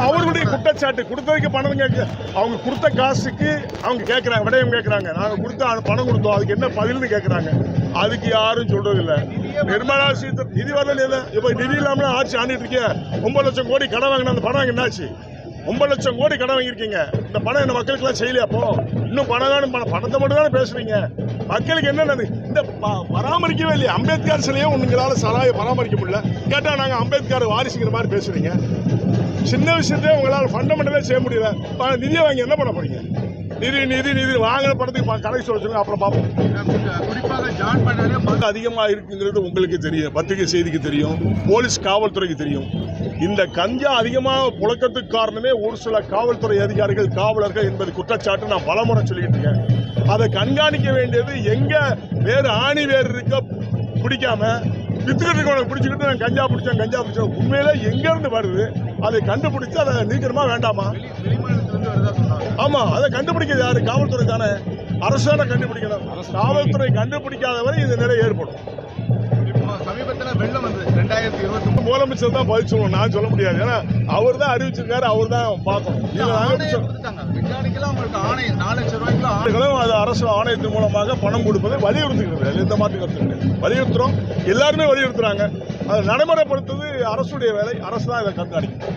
அவர்களுடைய குற்றச்சாட்டு. கொடுத்ததுக்கு பணம் கேட்க, அவங்க கொடுத்த காசுக்கு அவங்க கேட்கறாங்க, விடயம் கேட்கறாங்க. நாங்க கொடுத்த பணம் கொடுத்தோம், அதுக்கு என்ன பதில்னு கேட்கறாங்க. அதுக்கு யாரும் சொல்றது இல்ல. நிர்மலா சீதாராமன் நிதி வரல. இப்ப நிதி இல்லாம ஆட்சி ஆண்டிட்டு இருக்கீங்க. 9 லட்சம் கோடி கடன் வாங்கின அந்த பணம் என்னாச்சு? 9 லட்சம் கோடி கடன் வாங்கியிருக்கீங்க. இந்த பணம் என்ன மக்களுக்கு எல்லாம் செய்யலையா? அப்போ இன்னும் பணம் வேணும், பணத்தை மட்டும் தானே பேசுறீங்க. மக்களுக்கு என்னன்னு இந்த பராமரிக்கவே இல்லையா? அம்பேத்கர் சிலையே உங்களால சலாய பராமரிக்க முடியல. கேட்டா நாங்க அம்பேத்கர் வாரிசுங்கிற மாதிரி பேசுறீங்க. சின்ன விஷயத்தையே உங்களால் ஃபண்டமெண்டலே செய்ய முடியல. நிதியை வாங்கி என்ன பண்ண போறீங்க? நிதி நிதி நிதி வாங்கின படத்துக்கு கணக்கு சொல்ல சொல்லுங்க, அப்புறம் பார்ப்போம். குறிப்பாக ஜான் பண்ணாலே அதிகமாக இருக்குங்கிறது உங்களுக்கு தெரியும், பத்திரிகை செய்திக்கு தெரியும், போலீஸ் காவல்துறைக்கு தெரியும். இந்த கஞ்சா அதிகமாக புழக்கத்துக்கு காரணமே ஒரு சில காவல்துறை அதிகாரிகள், காவலர்கள் என்பது குற்றச்சாட்டு நான் பலமுறை சொல்லிட்டு இருக்கேன். அதை கண்காணிக்க வேண்டியது எங்க வேறு ஆணி வேறு இருக்க பிடிக்காம வித்துக்கிட்டு இருக்கவனை பிடிச்சிக்கிட்டு நான் கஞ்சா பிடிச்சேன் உண்மையில எங்க இருந்து வருது அதை கண்டுபிடிச்சு அதை நீக்கணுமா வேண்டாமா? ஆமா, அதை கண்டுபிடிக்கிறது யாரு? காவல்துறை தானே. அரசாணை கண்டுபிடிக்கணும். காவல்துறை கண்டுபிடிக்காதவரை இந்த நிலை ஏற்படும். சமீபத்தில் வெள்ளம் வந்து 2020 முதலமைச்சர் தான் பதில் சொல்லணும், நான் சொல்ல முடியாது. ஏன்னா அவர் தான் அறிவிச்சிருக்காரு, அவர் தான் பார்க்கணும். அது அரசு ஆணையத்தின் மூலமாக பணம் கொடுப்பதை வலியுறுத்துகிறது. எந்த மாற்று கருத்து வலியுறுத்துறோம், எல்லாருமே வலியுறுத்துறாங்க. அதை நடைமுறைப்படுத்துவது அரசுடைய வேலை. அரசு தான் இதை கண்காணிக்கும்.